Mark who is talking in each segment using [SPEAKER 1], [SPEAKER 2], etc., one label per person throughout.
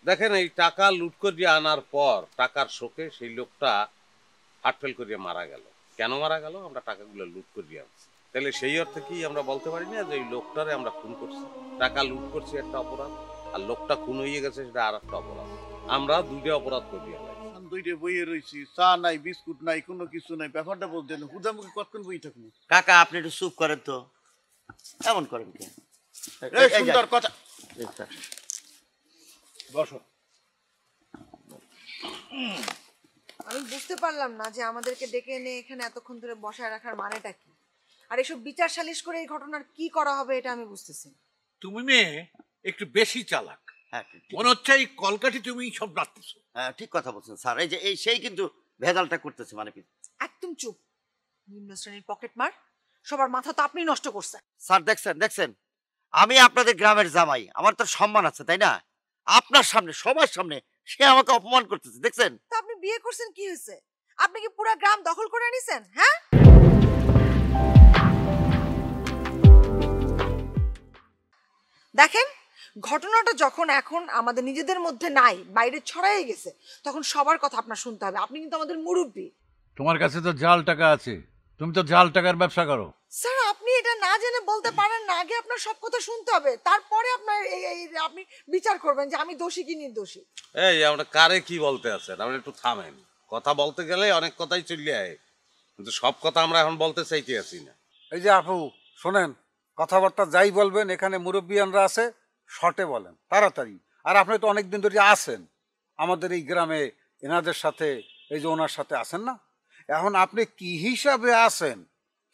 [SPEAKER 1] দেখেন এই টাকা লুট করিয়ে আনার পর টাকার শোকে সেই লোকটা হার্ট ফেল করিয়ে মারা গেল। কেন মারা গেল? আমরা টাকাগুলো লুট করিয়ে আনছি। তাহলে সেই অর্থে কি আমরা বলতে পারি না যে এই লোকটারে আমরা খুন করছি? টাকা লুট করছি একটা অপরাধ, আর লোকটা খুন হয়ে গেছে সেটা আর একটা অপরাধ। আমরা দুইটা অপরাধ করিয়ে আনছি।
[SPEAKER 2] দুইটা বইয়ে রয়েছি, চা নাই, বিস্কুট নাই, কোনো কিছু নাই, ব্যাপারটা বলতেন হুদামুখি কতক্ষণ বই থাকুন।
[SPEAKER 3] কাকা আপনি একটু চুপ করেন তো, এমন করেন কে?
[SPEAKER 2] সুন্দর কথা, বসো।
[SPEAKER 4] আমি বুঝতে পারলাম না যে আমাদেরকে ডেকে এনে এখানে এতক্ষণ ধরে বসায় রাখার মানেটা কি, আর এসব বিচার সালিশ করে এই ঘটনার কি করা হবে এটা আমি বুঝতেছি।
[SPEAKER 5] তুমি মেয়ে একটু বেশি চালাক।
[SPEAKER 3] হ্যাঁ
[SPEAKER 5] মনে হচ্ছে এই কলকাঠি তুমি সব রাখতেছো।
[SPEAKER 3] হ্যাঁ ঠিক কথা বলছেন স্যার। এই যে এই সেই কিন্তু ভেজালটা করতেছে মানে কি।
[SPEAKER 4] একদম চুপ, নিম্ন শ্রেণীর পকেট মার, সবার মাথা তো আপনি নষ্ট করছেন।
[SPEAKER 3] স্যার দেখছেন দেখছেন, আমি আপনাদের গ্রামের জামাই, আমার তো সম্মান আছে তাই না? আপনার সামনে সবার সামনে সে আমাকে অপমান করতেছে, দেখছেন?
[SPEAKER 4] তো আপনি বিয়ে করছেন কি হয়েছে? আপনি কি পুরো গ্রাম দখল করে নিছেন? হ্যাঁ, দেখেন ঘটনাটা যখন এখন আমাদের নিজেদের মধ্যে নাই, বাইরে ছড়াই গেছে, তখন সবার কথা আপনার শুনতে হবে। আপনি কিন্তু আমাদের মুরব্বী।
[SPEAKER 5] তোমার কাছে তো জাল টাকা আছে, তুমি তো জাল টাকার ব্যবসা করো।
[SPEAKER 4] স্যার আপনি এটা না জেনে বলতে পারেন না, আগে আপনার সব কথা শুনতে হবে, তারপরে আপনার আপনি বিচার করবেন যে আমি দোষী কি নির্দোষী।
[SPEAKER 1] এই আমরা কারে কি বলতে আছেন? আমরা একটু থামেন। কথা বলতে গেলে অনেক কথাই চলে আয়, কিন্তু সব কথা আমরা এখন বলতে চাইতে আছি না।
[SPEAKER 6] এই যে আপু শোনেন, কথাবার্তা যাই বলবেন এখানে মুরব্বিয়ানরা আছে, শর্টে বলেন তাড়াতাড়ি। আর আপনি তো অনেকদিন ধরে আছেন আমাদের এই গ্রামে, এনাদের সাথে এই যে ওনার সাথে আছেন না, এখন আপনি কি হিসাবে আছেন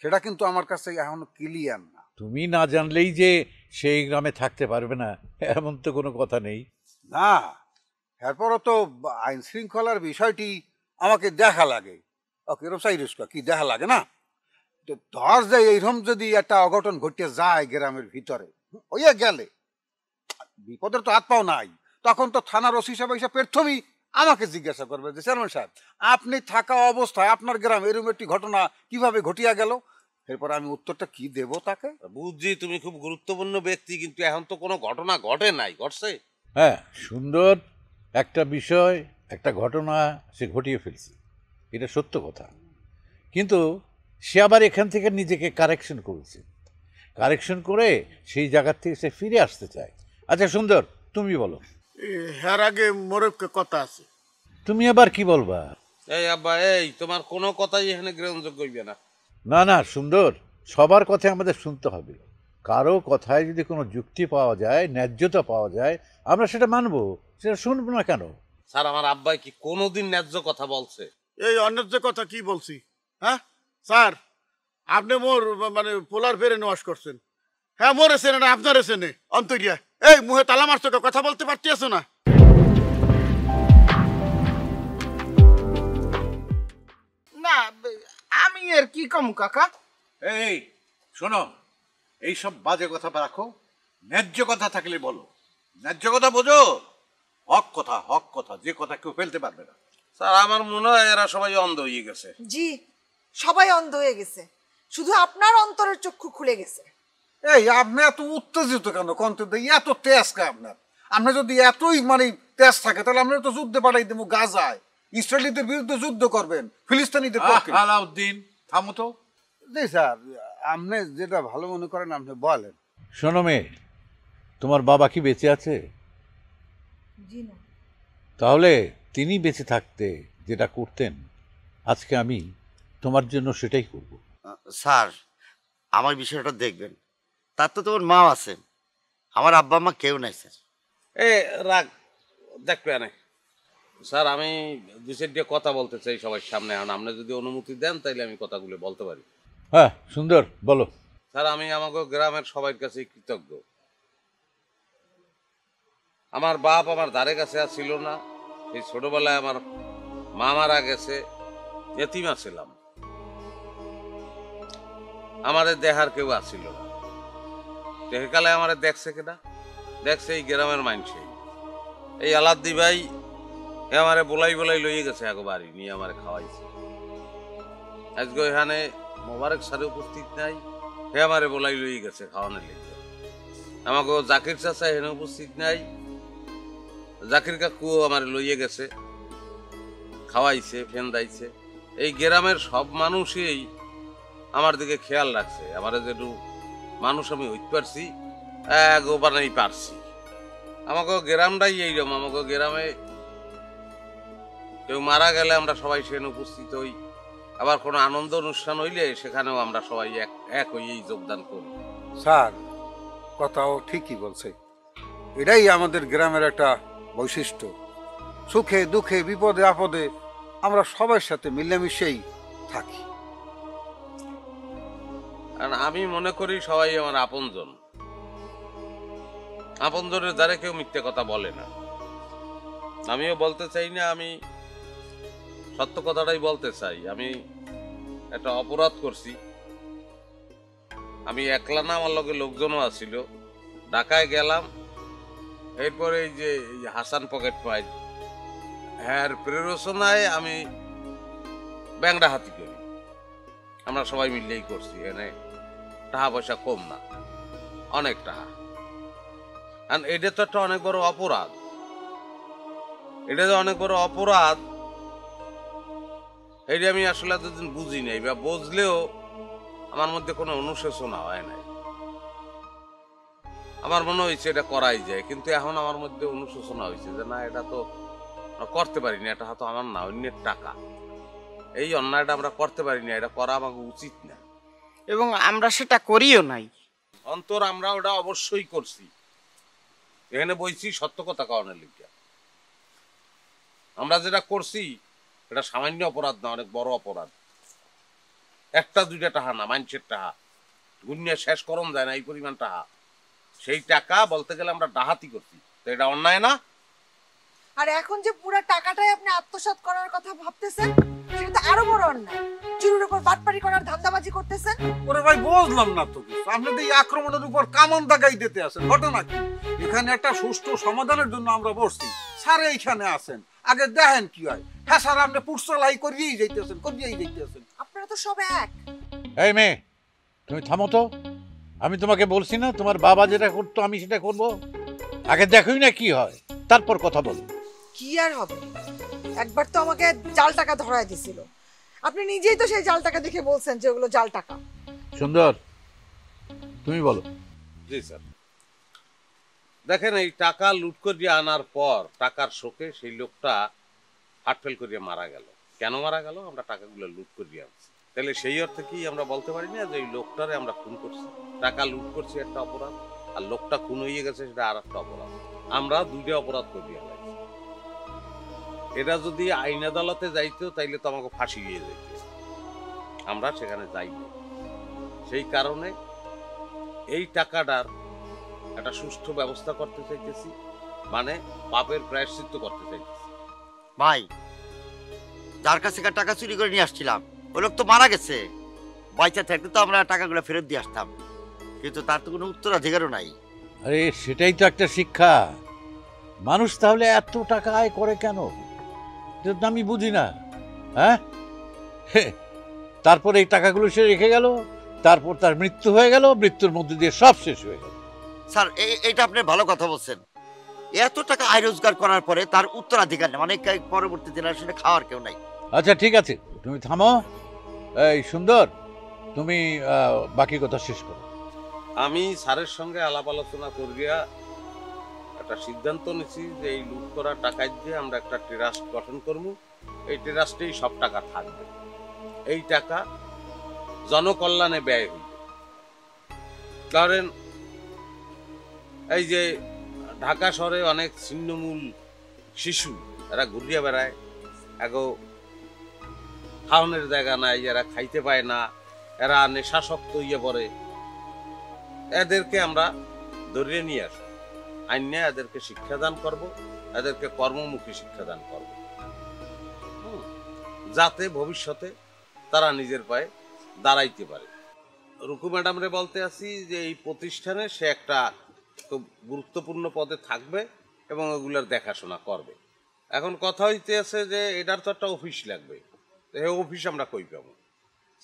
[SPEAKER 6] সেটা কিন্তু আমার কাছে এখনো ক্লিয়ার না।
[SPEAKER 5] তুমি না জানলেই যে সেই গ্রামে থাকতে পারবে না এমন তো কোনো কথা নেই।
[SPEAKER 6] না, এরপরও তো আইন শৃঙ্খলার বিষয়টি আমাকে দেখা লাগে। এরকম সাইরুস্কা কি দেখা লাগে না? ধর যে এইরকম যদি একটা অঘটন ঘটে যায় গ্রামের ভিতরে, ওইয়া গেলে বিপদের তো হাত পাও নাই, তখন তো থানার ওসি সাহেব এসে প্রথমেই আমাকে জিজ্ঞাসা করবে যে চেয়ারম্যান সাহেব আপনি থাকা অবস্থায় আপনার গ্রামে এরকম একটি ঘটনা কিভাবে ঘটিয়া গেল? এরপর আমি উত্তরটা কি দেব তাকে?
[SPEAKER 1] বুঝছি তুমি খুব গুরুত্বপূর্ণ ব্যক্তি, কিন্তু এখন তো কোনো ঘটনা ঘটে নাই, ঘটছে?
[SPEAKER 5] হ্যাঁ, সুন্দর একটা বিষয়, একটা ঘটনা সে ঘটিয়ে ফেলছে, এটা সত্য কথা। কিন্তু সে আবার এখান থেকে নিজেকে কারেকশন করেছে, কারেকশন করে সেই জায়গার থেকে সে ফিরে আসতে চায়। আচ্ছা সুন্দর, তুমি বলো।
[SPEAKER 2] হ্যার আগে মোরবকে কথা আছে।
[SPEAKER 5] তুমি আবার কি বলবা?
[SPEAKER 1] এই আব্বা, এই তোমার কোনো কথাই এখানে গ্রহণযোগ্য হইবে না।
[SPEAKER 5] না না সুন্দর, সবার কথা আমাদের শুনতে হবে। কারো কথায় যদি কোনো যুক্তি পাওয়া যায়, ন্যায্যতা পাওয়া যায়, আমরা সেটা মানবো, সেটা শুনবো না কেন?
[SPEAKER 1] স্যার আমার আব্বাই কি কোনোদিন ন্যায্য কথা বলছে?
[SPEAKER 2] এই অন্যায্য কথা কি বলছি? হ্যাঁ স্যার, আপনি মোর মানে পোলার ফেরে নওয়াজ করছেন। হ্যাঁ মোর এসে না আপনার এসে নে অন্তরিয়া। এই মুহে তালা মারছো, কথা বলতে পারতেছ না?
[SPEAKER 7] না আমি এর কি কম কাকা।
[SPEAKER 5] এই শোনো, এইসব বাজে কথা রাখো, ন্যায্য কথা থাকলে বলো। ন্যায্য কথা বোঝো, হক কথা, হক কথা, যে কথা কেউ ফেলতে পারবে না।
[SPEAKER 1] স্যার আমার মনে হয় এরা সবাই অন্ধ হয়ে গেছে।
[SPEAKER 4] জি, সবাই অন্ধ হয়ে গেছে, শুধু আপনার অন্তরের চক্ষু খুলে গেছে।
[SPEAKER 6] এই আপনি এত উত্তেজিত কেন? কন্ত এত তেজ কে আপনার? আপনি যদি এতই মানে তেজ থাকে তাহলে আমরা তো যুদ্ধে পাঠাই দেবো গাজায়, ইসরায়েলিদের বিরুদ্ধে যুদ্ধ করবেন, ফিলিস্তিনিদের পক্ষে।
[SPEAKER 5] আলাউদ্দিন থামো তো।
[SPEAKER 6] জি স্যার, আপনি যেটা ভালো মনে করেন আপনি বলেন।
[SPEAKER 5] শোনো মেয়ে, তোমার বাবা কি বেঁচে আছে?
[SPEAKER 4] জি না।
[SPEAKER 5] তাহলে তিনি বেঁচে থাকতে যেটা করতেন, আজকে আমি তোমার জন্য সেটাই করব।
[SPEAKER 3] স্যার আমার বিষয়টা দেখবেন, তার তো তোমার মা আছে, আমার আব্বা মা কেউ নাই স্যার।
[SPEAKER 1] এ রাগ দেখবে না স্যার, আমি দু চারটে কথা বলতে চাই সবার সামনে। এখন আপনি যদি অনুমতি দেন তাইলে আমি কথাগুলো বলতে পারি।
[SPEAKER 5] হ্যাঁ সুন্দর, বলো।
[SPEAKER 1] স্যার আমি আমাকে গ্রামের সবার কাছে কৃতজ্ঞ। আমার বাপ আমার ধারে কাছে আর ছিল না। এই ছোটবেলায় আমার মা মারা গেছে, এতিমা ছিলাম, আমাদের দেখার কেউ আসছিল না। সেকালে আমার দেখছে কেনা, দেখছে এই গ্রামের মানুষই। এই আলাদ্দি ভাই আমারে বলাই বলাই লইয়ে গেছে এক বাড়ি নিয়ে, আমারে খাওয়াইছে। আজকে এখানে মোবারক স্যারে উপস্থিত নাই, হে আমারে বলাই লইয়ে গেছে খাওয়ানোর লেগে। আমাকে জাকির চাচা এখানে উপস্থিত নাই, জাকির কাকু আমার লইয়ে গেছে, খাওয়াইছে, ফেন দাইছে। এই গ্রামের সব মানুষই আমার দিকে খেয়াল রাখছে। আমার যেটু মানুষ আমি হইতে পারছি গোপানেই পারছি। আমাকে গ্রামটাই এইরকম। আমাকে গ্রামে কেউ মারা গেলে আমরা সবাই সেখানে উপস্থিত হই, আবার কোনো আনন্দ অনুষ্ঠান হইলে সেখানেও আমরা সবাই এক হইয়েই যোগদান করি।
[SPEAKER 6] স্যার কথাও ঠিকই বলছে, এটাই আমাদের গ্রামের একটা বৈশিষ্ট্য। সুখে দুঃখে বিপদে আপদে আমরা সবার সাথে মিলেমিশেই থাকি।
[SPEAKER 1] কারণ আমি মনে করি সবাই আমার আপনজন। আপনজনের দ্বারা কেউ মিথ্যে কথা বলে না। আমিও বলতে চাই না, আমি সত্য কথাটাই বলতে চাই। আমি একটা অপরাধ করছি। আমি একলা না, আমার লগে লোকজনও আছিল। ঢাকায় গেলাম, এরপরে এই যে হাসান পকেট পাই হ্যার প্রেরণায় আমি ব্যাংডা হাতি করি। আমরা সবাই মিলেই করছি। এখানে টাকা পয়সা কম না, অনেক টাকা। আর এটা তো একটা অনেক বড় অপরাধ। এটা যে অনেক বড় অপরাধ, এইটা আমি আসলে এতদিন বুঝি নাই, বা বুঝলেও আমার মধ্যে কোনো অনুশোচনা হয় নাই। আমার মনে হয়েছে এটা করাই যায়, কিন্তু এখন আমার মধ্যে অনুশোচনা হয়েছে যে না, এটা তো করতে পারি না, এটা হয়তো আমার না, অন্যের টাকা। এই অন্যায়টা আমরা করতে পারি না, এটা করা আমাকে উচিত না,
[SPEAKER 7] এবং আমরা সেটা করিও নাই।
[SPEAKER 1] অন্তর আমরা ওটা অবশ্যই করছি। এখানে বইছি সত্য কথা কারণের লিখে। আমরা যেটা করছি এটা সামান্য অপরাধ না, অনেক বড় অপরাধ। একটা দুইটা টাকা না, মানুষের টাকা গুনিয়া শেষ করণ যায় না এই পরিমাণ টাকা। সেই টাকা বলতে গেলে আমরা ডাহাতি করছি, তো এটা অন্যায় না?
[SPEAKER 4] আর এখন যে পুরো টাকাটাই আপনি আত্মসাৎ করার কথা ভাবতেছেন, সেটা তো আরো বড় অন্যায়। চুরির উপর বাটপারি করার ধান্দাবাজি করতেছেন।
[SPEAKER 6] ওরে ভাই বুঝলাম না তো কিছু, আপনি তো এই আক্রমণের উপর কামান দাগাই দিতে আছেন। ঘটনা কি? এখানে একটা সুষ্ঠু সমাধানের জন্য আমরা বসছি, স্যার এইখানে আছেন, আগে দেখেন কি হয়। হ্যাঁ স্যার, আপনি পুরসলাই করিয়েই যাইতেছেন,
[SPEAKER 4] আপনারা তো সব এক।
[SPEAKER 5] এই মেয়ে, তুমি থামো তো। আমি তোমাকে বলছি না তোমার বাবা যেটা করতো আমি সেটা করব? আগে দেখোই না কি হয়, তারপর কথা বলো।
[SPEAKER 4] কি আর হবে, একবার তো আমাকে জাল টাকা ধরায় দিছিল। আপনি নিজেই তো সেই জাল টাকা দেখে বলছেন যে ওগুলো জাল টাকা।
[SPEAKER 5] সুন্দর, তুমি বলো।
[SPEAKER 1] জি স্যার। দেখেন, এই টাকা লুট করিয়ে আনার পর টাকার শোকে সেই লোকটা হার্টফেল করিয়ে মারা গেল। কেন মারা গেল? আমরা টাকাগুলো লুট করিয়ে আনছি। তাহলে সেই অর্থে কি আমরা বলতে পারি না যে এই লোকটারে আমরা খুন করছি? টাকা লুট করছি একটা অপরাধ, আর লোকটা খুন হয়ে গেছে সেটা আর একটা অপরাধ। আমরা দুইটা অপরাধ করিয়ে আনছি। এটা যদি আইন আদালতে যাইতো তাইলে তো আমাকে ফাঁসি হয়ে যাইত। আমরা সেখানে যাইনি। সেই কারণে এই টাকাটার একটা সুষ্ঠু ব্যবস্থা করতে চাইতেছি, মানে পাপের প্রায়শ্চিত্ত করতে চাইতেছি।
[SPEAKER 3] ভাই, যার কাছে টাকা চুরি করে নিয়ে আসছিলাম ওই লোক তো মারা গেছে। বাইচা থাকলে তো আমরা টাকাগুলো ফেরত দিয়ে আসতাম, কিন্তু তার তো কোনো উত্তরাধিকারও নাই।
[SPEAKER 5] আরে সেটাই তো একটা শিক্ষা। মানুষ তাহলে এত টাকা আয় করে কেন, এটা তো আমি বুঝি না। হ্যাঁ, তারপর এই টাকাগুলো সে রেখে গেল, তারপর তার মৃত্যু হয়ে গেল, মৃত্যুর মধ্যে দিয়ে সব শেষ হয়ে গেল।
[SPEAKER 3] স্যার এইটা আপনি ভালো কথা বলছেন। এত টাকা আয় রোজগার করার পরে তার উত্তরাধিকার নেই, মানে পরবর্তী জেনারেশনে খাওয়ার কেউ নাই।
[SPEAKER 5] আচ্ছা ঠিক আছে, তুমি থামো। এই সুন্দর, তুমি বাকি কথা শেষ করো।
[SPEAKER 1] আমি স্যারের সঙ্গে আলাপ আলোচনা করিয়া একটা সিদ্ধান্ত নিছি যে এই লুট করা টাকায় দিয়ে আমরা একটা ট্রাস্ট গঠন করব। এই ট্রাস্টেই সব টাকা থাকবে। এই টাকা জনকল্যাণে ব্যয় হইবে। কারণ এই যে ঢাকা শহরে অনেক ছিন্নমূল শিশু, এরা ঘুরিয়া বেড়ায়, এগো খাওয়ানোর জায়গা নাই, এরা খাইতে পায় না, এরা নেশাসক্ত হইয়া পড়ে। এদেরকে আমরা ধরিয়ে নিয়ে আসবো, আইনে এদেরকে শিক্ষাদান করব, এদেরকে কর্মমুখী শিক্ষাদান করব, যাতে ভবিষ্যতে তারা নিজের পায়ে দাঁড়াইতে পারে। রুকু ম্যাডামরে বলতে আছি যে এই প্রতিষ্ঠানে সে একটা খুব গুরুত্বপূর্ণ পদে থাকবে এবং ওগুলোর দেখাশোনা করবে। এখন কথা হইতে আছে যে এটার তো একটা অফিস লাগবে, এই অফিস আমরা কই পাবো?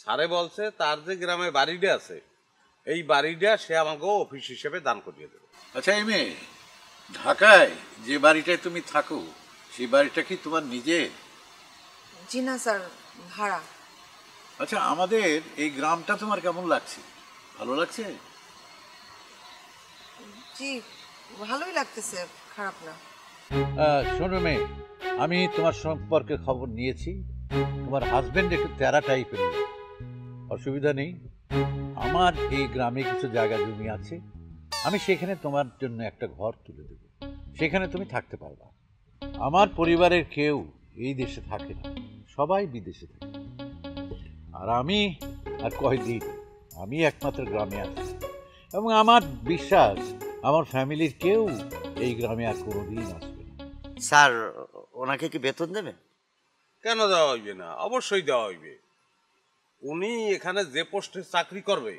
[SPEAKER 1] স্যারে বলছে তার যে গ্রামে বাড়িটা আছে এই বাড়িটা সে আমাকে অফিস হিসেবে দান করিয়ে দেবে।
[SPEAKER 5] আচ্ছা এই মেয়ে, ঢাকায় যে বাড়িটায় তুমি থাকো সেই বাড়িটা কি তোমার নিজের?
[SPEAKER 4] জি না স্যার, ভাড়া।
[SPEAKER 5] আচ্ছা, আমাদের এই গ্রামটা তোমার কেমন লাগছে? ভালো লাগছে?
[SPEAKER 4] জি, ভালোই লাগতেছে, খারাপ না।
[SPEAKER 5] শোনো মেয়ে, আমি তোমার সম্পর্কে খবর নিয়েছি। তোমার হাজবেন্ড একটু তেরা টাইপের লোক। অসুবিধা নেই, আমার এই গ্রামে কিছু জায়গা জমি আছে, আমি সেখানে তোমার জন্য একটা ঘর তুলে দেব, সেখানে তুমি থাকতে পারবা। আমার পরিবারের কেউ এই দেশে থাকে না, সবাই বিদেশে থাকে। আর আমি আর কয়দিন, আমি একমাত্র গ্রামে আছি, এবং আমার বিশ্বাস আমার ফ্যামিলির কেউ এই গ্রামে আর কোনোদিন আসবে না।
[SPEAKER 3] স্যার, ওনাকে কি বেতন দেবেন?
[SPEAKER 1] কেন দেওয়া হইবে না? অবশ্যই দেওয়া হইবে। উনি এখানে যে পোস্টে চাকরি করবে,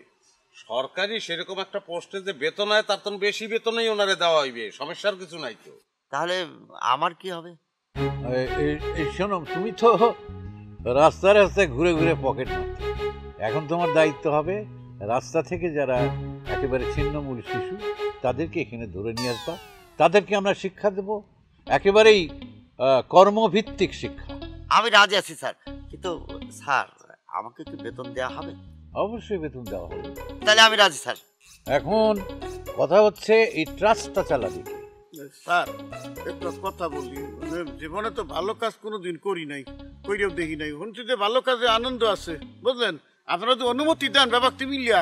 [SPEAKER 1] সরকারি সেরকম একটা পোস্টে যে বেতন হয় তার তো বেশি বেতনই ওনারে দেওয়া হইবে, সমস্যার কিছু নাই তো।
[SPEAKER 3] তাহলে আমার কি হবে?
[SPEAKER 5] এই শোনো, তুমি তো রাস্তায় রাস্তায় ঘুরে ঘুরে পকেট মারতে, এখন তোমার দায়িত্ব হবে রাস্তা থেকে যারা একেবারে ছিন্নমূল শিশু তাদেরকে এখানে ধরে নিয়ে আসবা, তাদেরকে আমরা শিক্ষা দেব, একেবারেই কর্মভিত্তিক শিক্ষা।
[SPEAKER 3] আমি রাজি আছি স্যার, কিন্তু স্যার আমাকে কি বেতন দেওয়া হবে?
[SPEAKER 5] অবশ্যই বেতন দেওয়া হবে।
[SPEAKER 3] তাহলে আমি রাজি স্যার।
[SPEAKER 5] এখন কথা হচ্ছে এই ট্রাস্টটা চালাবে কি?
[SPEAKER 2] স্যার, একটা কথা বলি, মানে জীবনে তো ভালো কাজ কোনোদিন করি নাই, কইরেও দেখি নাই, শুনছি যে ভালো কাজে আনন্দ আছে, বুঝলেন? আপনারা তো অনুমতি দেন ব্যাপারটি মিলিয়া,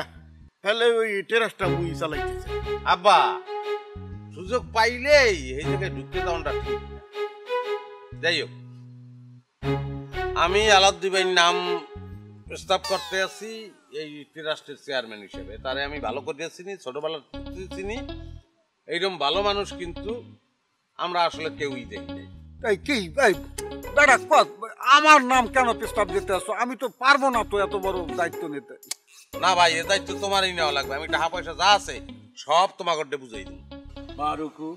[SPEAKER 2] তাহলে ওই টেরাসটা মুই চালাইতেছে।
[SPEAKER 1] আব্বা, সুযোগ পাইলেই এই জায়গায় ঢুকতে দেওয়াটা ঠিক না। যাই হোক, আমি আলাউদ্দিন ভাইয়ের নাম প্রস্তাব করতে আছি এই ট্রাস্টের চেয়ারম্যান হিসেবে। তারে আমি ভালো করে চিনি, ছোটবেলার চিনি। এইরকম ভালো মানুষ কিন্তু আমরা আসলে কেউই দেখি নাই।
[SPEAKER 6] এই কি এই বেটা আমার নাম কেন প্রস্তাব দিতে আসছো? আমি তো পারবো না তো এত বড় দায়িত্ব নিতে।
[SPEAKER 1] না ভাই, এ দায়িত্ব তোমারই নেওয়া লাগবে। আমি টাকা পয়সা যা আছে সব তোমাকে বুঝাই দিই।
[SPEAKER 5] মা রুকু,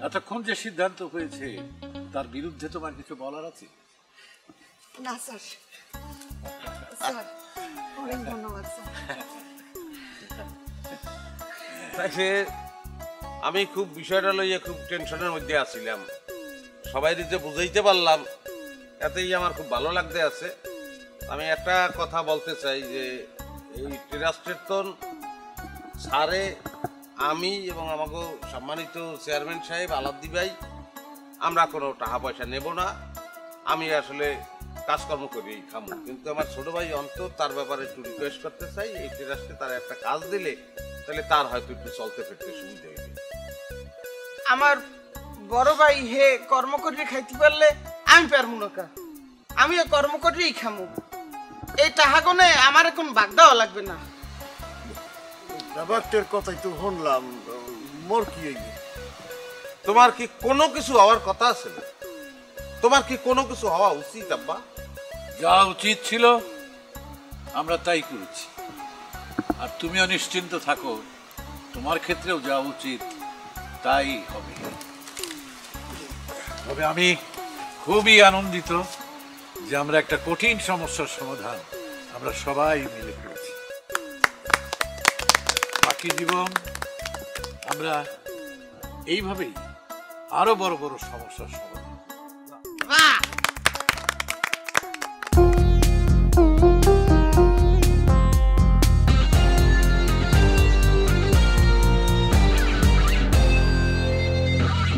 [SPEAKER 5] এতক্ষণ যে সিদ্ধান্ত হয়েছে তার বিরুদ্ধে তোমার কিছু বলার আছে?
[SPEAKER 4] না স্যার, স্যার অনেক ধন্যবাদ স্যার।
[SPEAKER 1] তাইলে আমি খুব বিষয়টা লইয়া খুব টেনশনের মধ্যে আছিলাম, সবাই যে বুঝাইতে পারলাম এতেই আমার খুব ভালো লাগতে আছে। আমি একটা কথা বলতে চাই যে এই ট্রাস্টের তো স্যারে, আমি এবং আমাকে সম্মানিত চেয়ারম্যান সাহেব আলাউদ্দিন ভাই, আমরা কোনো টাকা পয়সা নেব না। আমি আসলে কাজকর্ম করি খামু, কিন্তু আমার ছোট ভাই অন্তর তার ব্যাপারে একটু রিকোয়েস্ট করতে চাই, এই ট্রাস্টে তার একটা কাজ দিলে তাহলে তার হয়তো একটু চলতে ফিরতে সুবিধা হইবে।
[SPEAKER 7] আমার বড় ভাই হে কর্ম করে খাইতে পারলে আমি পারবো না কা, আমিও কর্ম করেই খামু। এই টাহাগনে আমার এখন ভাগ দেওয়া লাগবে না।
[SPEAKER 2] ব্যাপারটার কথাই তো শুনলাম, মোর কি এই
[SPEAKER 1] তোমার কি কোনো কিছু হওয়ার কথা আছে না? তোমার কি কোনো কিছু হওয়া উচিত আব্বা?
[SPEAKER 5] যা উচিত ছিল আমরা তাই করেছি, আর তুমিও নিশ্চিন্ত থাকো, তোমার ক্ষেত্রেও যা উচিত তাই হবে। তবে আমি খুবই আনন্দিত যে আমরা একটা কঠিন সমস্যার সমাধান আমরা সবাই মিলে করেছি। বাকি জীবন আমরা এইভাবেই আরো বড় বড় সমস্যার সমাধান